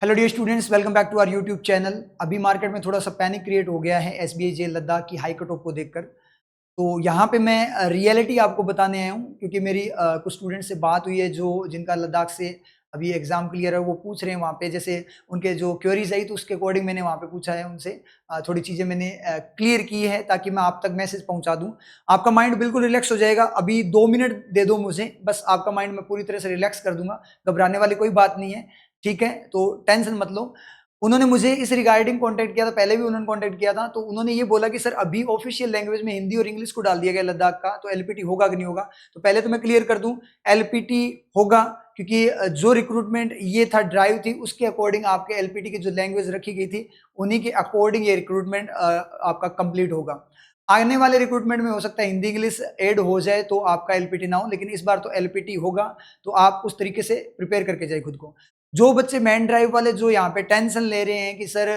Hello dear students, welcome back to our YouTube channel. अभी market में थोड़ा सा पैनिक क्रिएट हो गया है एसबीआई जे लद्दाख की हाई कट ऑफ को देखकर। तो यहाँ पे मैं रियलिटी आपको बताने आया हूँ, क्योंकि मेरी कुछ स्टूडेंट से बात हुई है जो जिनका लद्दाख से अभी एग्जाम क्लियर है। वो पूछ रहे हैं वहाँ पे, जैसे उनके जो क्वेरीज आई तो उसके अकॉर्डिंग मैंने वहाँ पे पूछा है उनसे। थोड़ी चीज़ें मैंने क्लियर की है ताकि मैं आप तक मैसेज पहुँचा दूँ। आपका माइंड बिल्कुल रिलैक्स हो जाएगा। अभी 2 मिनट दे दो मुझे, बस आपका माइंड मैं पूरी तरह से रिलैक्स कर दूंगा। घबराने वाली कोई बात नहीं है, ठीक है? तो टेंशन मत लो। उन्होंने मुझे इस रिगार्डिंग कांटेक्ट किया था, पहले भी उन्होंने कांटेक्ट किया था। तो उन्होंने ये बोला कि सर अभी ऑफिशियल लैंग्वेज में हिंदी और इंग्लिश को डाल दिया गया लद्दाख का, तो एलपीटी होगा कि नहीं होगा। तो पहले तो मैं क्लियर कर दूं, एलपीटी होगा, क्योंकि जो रिक्रूटमेंट ये था ड्राइव थी उसके अकॉर्डिंग आपके एलपीटी की जो लैंग्वेज रखी गई थी उन्हीं के अकॉर्डिंग ये रिक्रूटमेंट आपका कंप्लीट होगा। आने वाले रिक्रूटमेंट में हो सकता है हिंदी इंग्लिश ऐड हो जाए तो आपका एलपीटी ना हो, लेकिन इस बार तो एलपीटी होगा। तो आप उस तरीके से प्रिपेयर करके जाए खुद को। जो बच्चे मैन ड्राइव वाले जो यहाँ पे टेंशन ले रहे हैं कि सर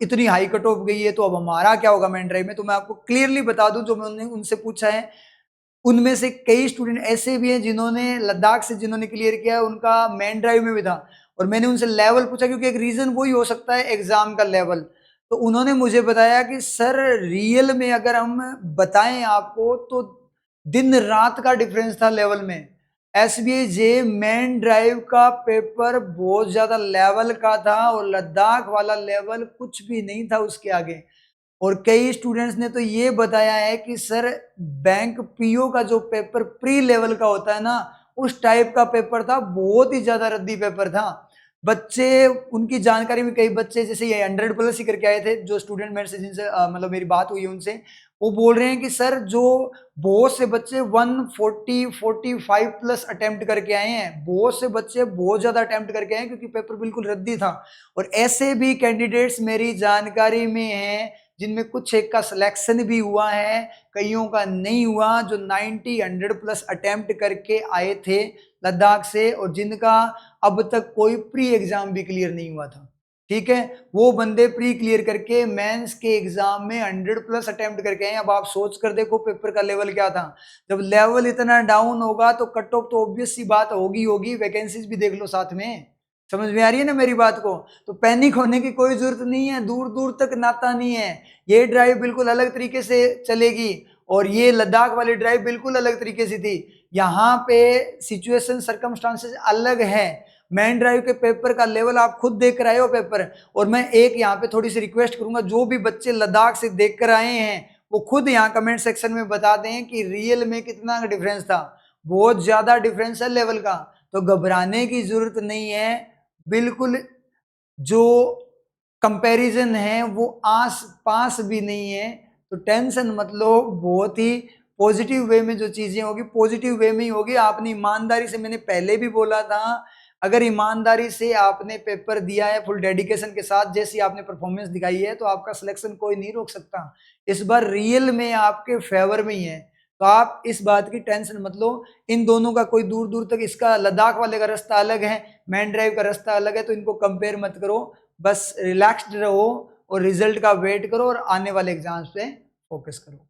इतनी हाई कट ऑफ गई है तो अब हमारा क्या होगा मैन ड्राइव में, तो मैं आपको क्लियरली बता दूं, जो मैंने उनसे पूछा है उनमें से कई स्टूडेंट ऐसे भी हैं जिन्होंने लद्दाख से जिन्होंने क्लियर किया उनका मैन ड्राइव में भी था। और मैंने उनसे लेवल पूछा, क्योंकि एक रीजन वही हो सकता है एग्जाम का लेवल। तो उन्होंने मुझे बताया कि सर रियल में अगर हम बताएं आपको तो दिन रात का डिफरेंस था लेवल में। एसबीआई जे मेन ड्राइव का पेपर बहुत ज्यादा लेवल का था और लद्दाख वाला लेवल कुछ भी नहीं था उसके आगे। और कई स्टूडेंट्स ने तो ये बताया है कि सर बैंक पीओ का जो पेपर प्री लेवल का होता है ना, उस टाइप का पेपर था, बहुत ही ज्यादा रद्दी पेपर था। बच्चे उनकी जानकारी में कई बच्चे जैसे ये 100+ ही करके आए थे, जो स्टूडेंट मेरे से जिनसे मतलब मेरी बात हुई है उनसे, वो बोल रहे हैं कि सर जो बहुत से बच्चे 140-45+ अटेम्प्ट करके आए हैं, बहुत से बच्चे बहुत ज्यादा अटेम्प्ट करके आए हैं, क्योंकि पेपर बिल्कुल रद्दी था। और ऐसे भी कैंडिडेट्स मेरी जानकारी में हैं जिनमें कुछ एक का सिलेक्शन भी हुआ है, कईयों का नहीं हुआ, जो 90-100+ अटेम्प्ट करके आए थे लद्दाख से और जिनका अब तक कोई प्री एग्जाम भी क्लियर नहीं हुआ था। ठीक है, वो बंदे प्री क्लियर करके मेंस के एग्जाम में 100+ अटेम्प्ट करके आए। अब आप सोच कर देखो पेपर का लेवल क्या था। जब लेवल इतना डाउन होगा तो कट ऑफ तो ऑब्वियस सी बात होगी, वैकेंसीज भी देख लो साथ में। समझ में आ रही है ना मेरी बात को? तो पैनिक होने की कोई जरूरत नहीं है, दूर दूर तक नाता नहीं है। ये ड्राइव बिल्कुल अलग तरीके से चलेगी और ये लद्दाख वाली ड्राइव बिल्कुल अलग तरीके से थी। यहाँ पे सिचुएशन सर्कमस्टांसेस अलग है। मेन ड्राइव के पेपर का लेवल आप खुद देख कर आए हो पेपर। और मैं एक यहाँ पे थोड़ी सी रिक्वेस्ट करूंगा, जो भी बच्चे लद्दाख से देख कर आए हैं वो खुद यहाँ कमेंट सेक्शन में बता दें कि रियल में कितना डिफरेंस था। बहुत ज्यादा डिफरेंस है लेवल का, तो घबराने की जरूरत नहीं है बिल्कुल। जो कंपैरिजन है वो आस पास भी नहीं है, तो टेंशन मत लो। बहुत ही पॉजिटिव वे में जो चीजें होगी पॉजिटिव वे में ही होगी। आपने ईमानदारी से, मैंने पहले भी बोला था, अगर ईमानदारी से आपने पेपर दिया है फुल डेडिकेशन के साथ, जैसी आपने परफॉर्मेंस दिखाई है, तो आपका सिलेक्शन कोई नहीं रोक सकता। इस बार रियल में आपके फेवर में ही है, तो आप इस बात की टेंशन मत लो। इन दोनों का कोई दूर दूर तक, इसका लद्दाख वाले का रास्ता अलग है, मैन ड्राइव का रास्ता अलग है, तो इनको कंपेयर मत करो। बस रिलैक्स्ड रहो और रिजल्ट का वेट करो और आने वाले एग्जाम्स पे फोकस करो।